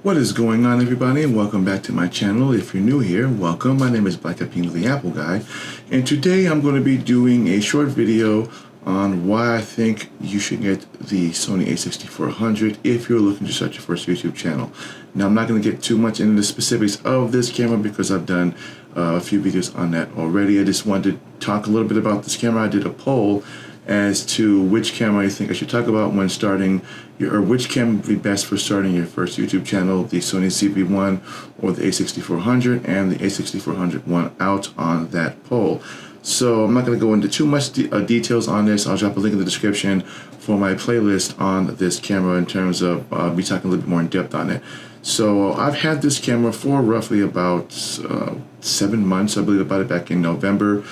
What is going on, everybody, and welcome back to my channel. If you're new here, welcome. My name is Black Apino, the Apple Guy, and today I'm going to be doing a short video on why I think you should get the Sony a6400 if you're looking to start your first YouTube channel. Now, I'm not going to get too much into the specifics of this camera because I've done a few videos on that already. I just wanted to talk a little bit about this camera. I did a poll as to which camera I think I should talk about when starting or which camera would be best for starting your first YouTube channel, the Sony ZV-1 or the a6400, and the a6400 won out on that poll. So I'm not going to go into too much details on this. I'll drop a link in the description for my playlist on this camera in terms of me talking a little bit more in depth on it. So I've had this camera for roughly about 7 months. I believe I bought it back in November.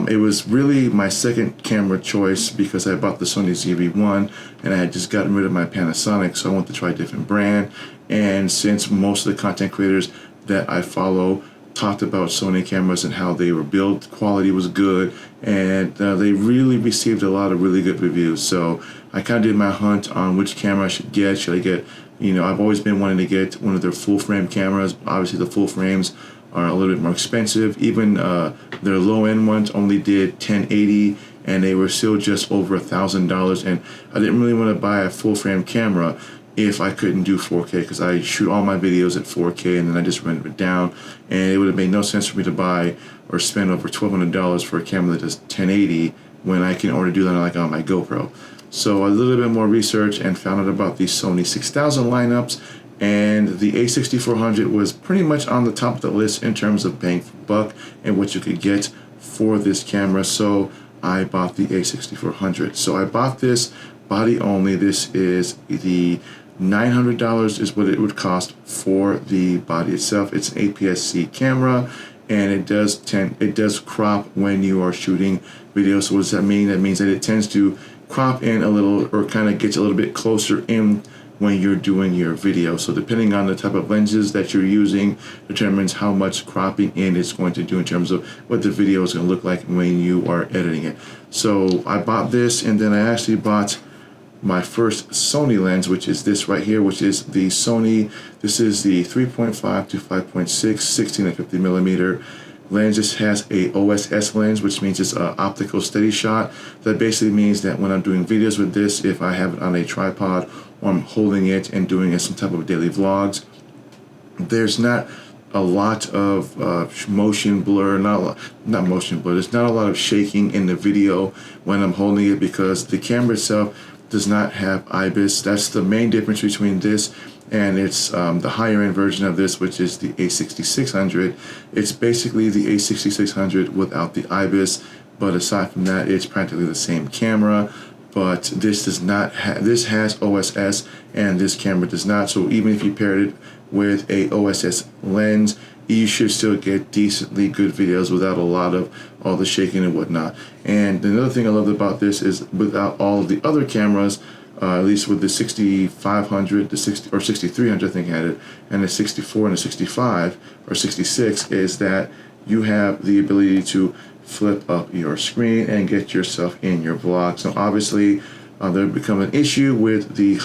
It was really my second camera choice because I bought the Sony ZV-1 and I had just gotten rid of my Panasonic, so I wanted to try a different brand. And since most of the content creators that I follow talked about Sony cameras and how they were built, quality was good, and they really received a lot of really good reviews. So I kind of did my hunt on which camera I should get. Should I get, I've always been wanting to get one of their full frame cameras. Obviously the full frames are a little bit more expensive. Even their low-end ones only did 1080, and they were still just over $1,000. And I didn't really want to buy a full-frame camera if I couldn't do 4K, because I shoot all my videos at 4K, and then I just render it down. And it would have made no sense for me to buy or spend over $1,200 for a camera that does 1080 when I can already do that on my GoPro. So a little bit more research and found out about the Sony 6000 lineups. And the a6400 was pretty much on the top of the list in terms of bang for buck and what you could get for this camera. So I bought the a6400. So I bought this body only. This is the $900 is what it would cost for the body itself. It's an APS-C camera, and it does crop when you are shooting videos. So what does that mean? That means that it tends to crop in a little, or kind of gets a little bit closer in when you're doing your video. So depending on the type of lenses that you're using determines how much cropping in it's going to do in terms of what the video is going to look like when you are editing it. So I bought this, and then I actually bought my first Sony lens, which is this right here, which is the Sony. This is the 3.5 to 5.6 16 and 50 millimeter lens. This has a OSS lens, which means it's an optical steady shot. That basically means that when I'm doing videos with this, if I have it on a tripod or I'm holding it and doing some type of daily vlogs, there's not a lot of motion blur, not motion blur, there's not a lot of shaking in the video when I'm holding it, because the camera itself does not have IBIS. That's the main difference between this and it's the higher end version of this, which is the a6600. It's basically the a6600 without the IBIS, but aside from that, it's practically the same camera. But this does not this has OSS, and this camera does not. So even if you paired it with a OSS lens, you should still get decently good videos without a lot of all the shaking and whatnot. And another thing I love about this is, without all of the other cameras, at least with the 6500, the 60 or 6300, I think had it, and the 64 and the 65 or 66, is that you have the ability to flip up your screen and get yourself in your vlog. So obviously there become an issue with the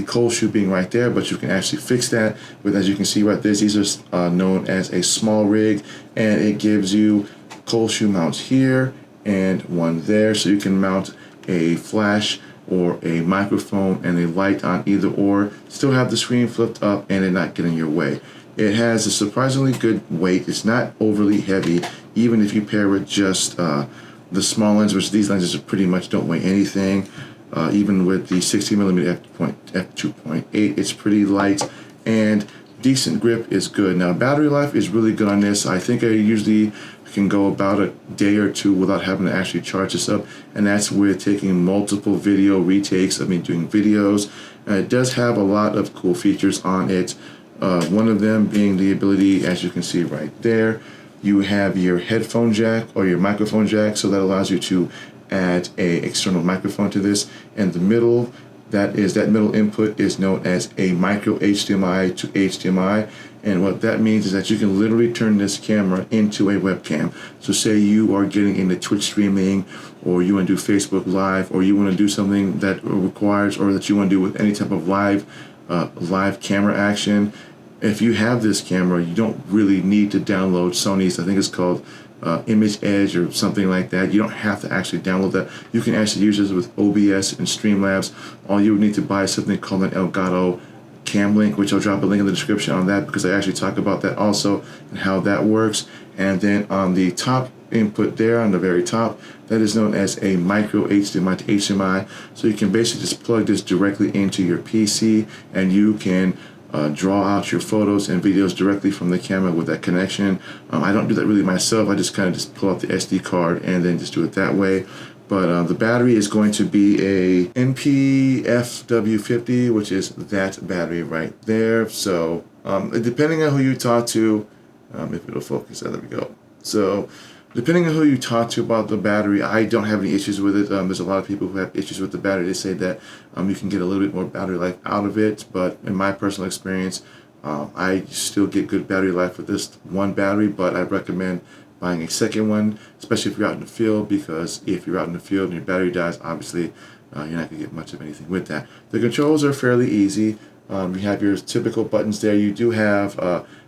cold shoe being right there, but you can actually fix that with, as you can see right there, these are known as a small rig, and it gives you cold shoe mounts here and one there, so you can mount a flash or a microphone and a light on either, or still have the screen flipped up and it not get in your way. It has a surprisingly good weight. It's not overly heavy, even if you pair with just the small lens, which these lenses pretty much don't weigh anything. Even with the 60mm f2.8, it's pretty light, and decent grip is good. Now, battery life is really good on this. I think I usually can go about a day or two without having to actually charge this up, and that's with taking multiple video retakes of me doing videos. It does have a lot of cool features on it. One of them being the ability, as you can see right there, you have your headphone jack or your microphone jack, so that allows you to add a external microphone to this. And the middle, that middle input is known as a micro HDMI to HDMI, and what that means is that you can literally turn this camera into a webcam. So say you are getting into Twitch streaming, or you want to do Facebook Live, or you want to do something that requires, or that you want to do with any type of live live camera action. If you have this camera, you don't really need to download Sony's, I think it's called Image Edge or something like that. You don't have to actually download that. You can actually use this with OBS and Streamlabs. All you would need to buy is something called an Elgato Cam Link, which I'll drop a link in the description on that, because I actually talk about that also and how that works. And then on the top input there, on the very top, that is known as a micro HDMI to HDMI. So you can basically just plug this directly into your PC, and you can draw out your photos and videos directly from the camera with that connection. I don't do that really myself. I just kind of just pull out the SD card and then just do it that way. But the battery is going to be a NP-FW50, which is that battery right there. So depending on who you talk to, if it'll focus, there we go. So depending on who you talk to about the battery, I don't have any issues with it. There's a lot of people who have issues with the battery. They say that you can get a little bit more battery life out of it, but in my personal experience, I still get good battery life with this one battery, but I recommend buying a second one, especially if you're out in the field, because if you're out in the field and your battery dies, obviously you're not going to get much of anything with that. The controls are fairly easy. You have your typical buttons there. You do have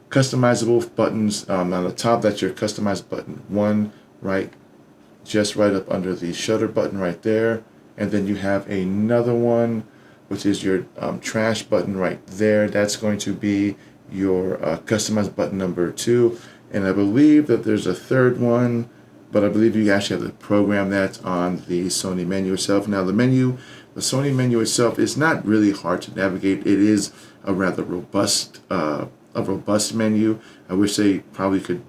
customizable buttons on the top. That's your customized button one, right, just right up under the shutter button right there. And then you have another one, which is your trash button right there. That's going to be your customized button number 2. And I believe that there's a third one, but I believe you actually have to program that on the Sony menu itself. Now the Sony menu itself is not really hard to navigate. It is a rather robust menu. I wish they probably could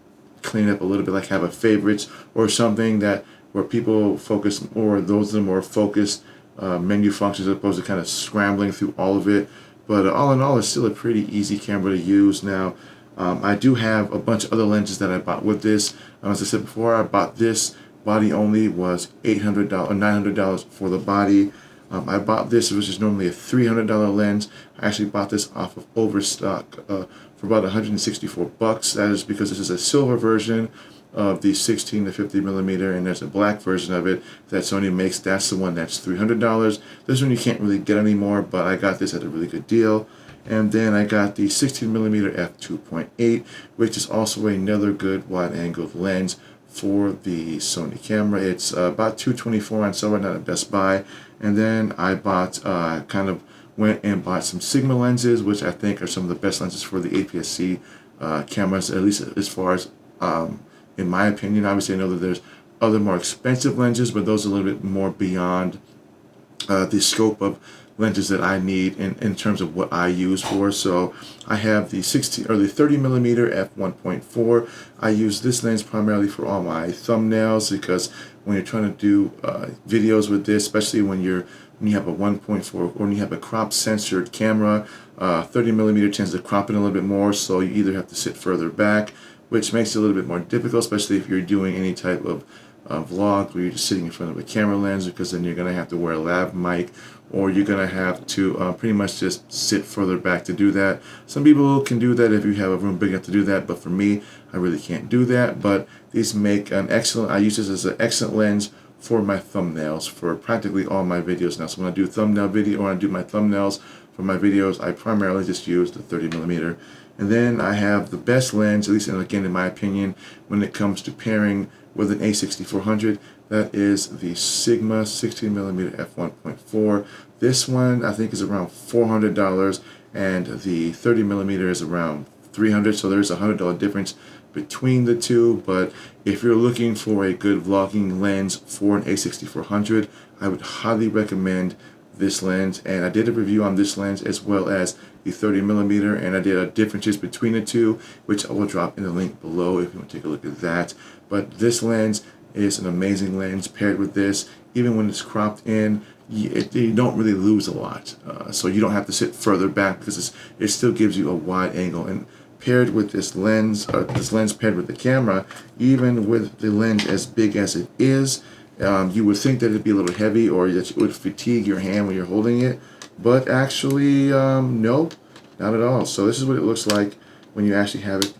clean up a little bit, like have a favorites or something that where people focus more, those are the more focused menu functions, as opposed to kind of scrambling through all of it. But all in all, it's still a pretty easy camera to use. Now I do have a bunch of other lenses that I bought with this. As I said before, I bought this body only was $800 or $900 for the body. I bought this, which is normally a $300 lens. I actually bought this off of Overstock for about 164 bucks. That is because this is a silver version of the 16 to 50 millimeter, and there's a black version of it that Sony makes. That's the one that's $300. This one you can't really get anymore, but I got this at a really good deal. And then I got the 16 millimeter f2.8, which is also another good wide-angled lens for the Sony camera. It's about $224 on sale right now at Best Buy. And then I bought, went and bought some Sigma lenses, which I think are some of the best lenses for the APS-C cameras, at least as far as, in my opinion. Obviously, I know that there's other more expensive lenses, but those are a little bit more beyond the scope of lenses that I need in terms of what I use for. So I have the 30 millimeter f1.4. I use this lens primarily for all my thumbnails, because when you're trying to do videos with this, especially when you have a 1.4 or when you have a crop censored camera, 30 millimeter tends to crop in a little bit more, so you either have to sit further back, which makes it a little bit more difficult, especially if you're doing any type of vlog where you're just sitting in front of a camera lens, because then you're going to have to wear a lav mic, or you're going to have to pretty much just sit further back to do that. Some people can do that if you have a room big enough to do that, but for me, I really can't do that. But these make an excellent, I use this as an excellent lens for my thumbnails for practically all my videos now. So when I do thumbnail video, or when I do my thumbnails for my videos, I primarily just use the 30 millimeter. And then I have the best lens, at least again in my opinion, when it comes to pairing with an a6400. That is the Sigma 16mm f1.4. This one I think is around $400, and the 30mm is around $300. So there's a $100 difference between the two. But if you're looking for a good vlogging lens for an a6400, I would highly recommend this lens. And I did a review on this lens as well as the 30mm, and I did differences between the two, which I will drop in the link below if you want to take a look at that. But this lens is an amazing lens. Paired with this, even when it's cropped in, you don't really lose a lot. So you don't have to sit further back, because it still gives you a wide angle. And paired with this lens paired with the camera, even with the lens as big as it is, you would think that it'd be a little heavy, or that it would fatigue your hand when you're holding it. But actually, nope, not at all. So this is what it looks like when you actually have it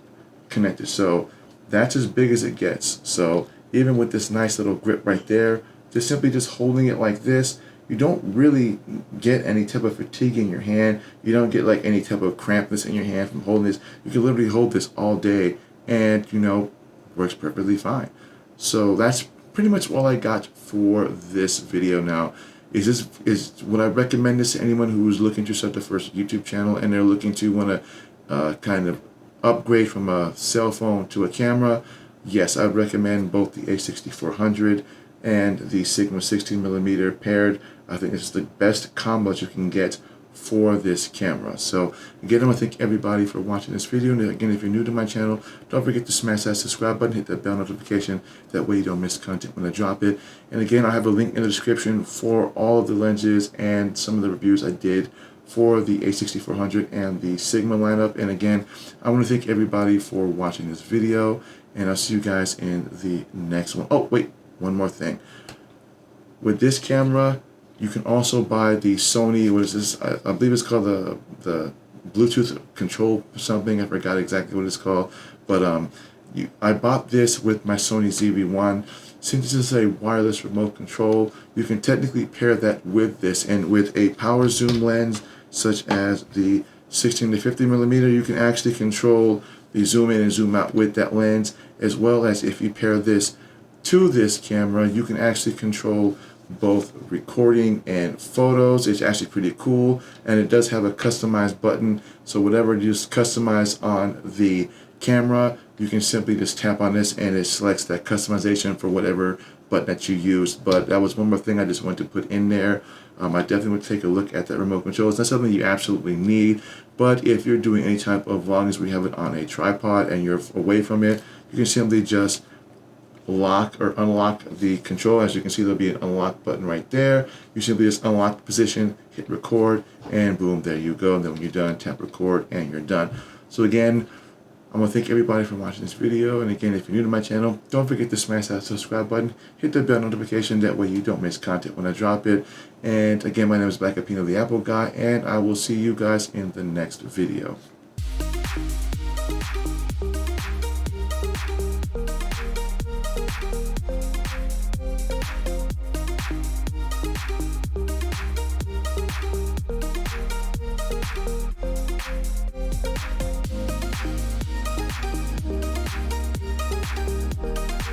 connected. So that's as big as it gets. So even with this nice little grip right there, just simply holding it like this, you don't really get any type of fatigue in your hand. You don't get like any type of crampness in your hand from holding this. You can literally hold this all day and, you know, works perfectly fine. So that's pretty much all I got for this video. Now, would I recommend this to anyone who's looking to start their first YouTube channel and they're looking to want to kind of upgrade from a cell phone to a camera? Yes, I would recommend both the a6400 and the Sigma 16mm paired. I think it's the best combo that you can get for this camera. So again, I want to thank everybody for watching this video. And again, if you're new to my channel, don't forget to smash that subscribe button, hit that bell notification. That way you don't miss content when I drop it. And again, I have a link in the description for all of the lenses and some of the reviews I did for the a6400 and the Sigma lineup. And again, I want to thank everybody for watching this video, and I'll see you guys in the next one. Oh, wait, one more thing. With this camera, you can also buy the Sony, what is this? I believe it's called the Bluetooth control something. I forgot exactly what it's called. But I bought this with my Sony ZV-1. Since this is a wireless remote control, you can technically pair that with this. And with a power zoom lens, such as the 16 to 50mm, you can actually control the zoom in and zoom out with that lens. As well as if you pair this to this camera, you can actually control both recording and photos. It's actually pretty cool, and it does have a customized button, so whatever you just customize on the camera, you can simply just tap on this and it selects that customization for whatever button that you use. But that was one more thing I just wanted to put in there. I definitely would take a look at that remote control. It's not something you absolutely need, but if you're doing any type of vlogging where you have it on a tripod and you're away from it, you can simply just lock or unlock the control. As you can see, there'll be an unlock button right there. You simply just unlock the position, hit record, and boom, there you go. And then when you're done, tap record and you're done. So again, I want to thank everybody for watching this video. And again, if you're new to my channel, don't forget to smash that subscribe button, hit the bell notification. That way you don't miss content when I drop it. And again, my name is Black Apino, the Apple Guy, and I will see you guys in the next video.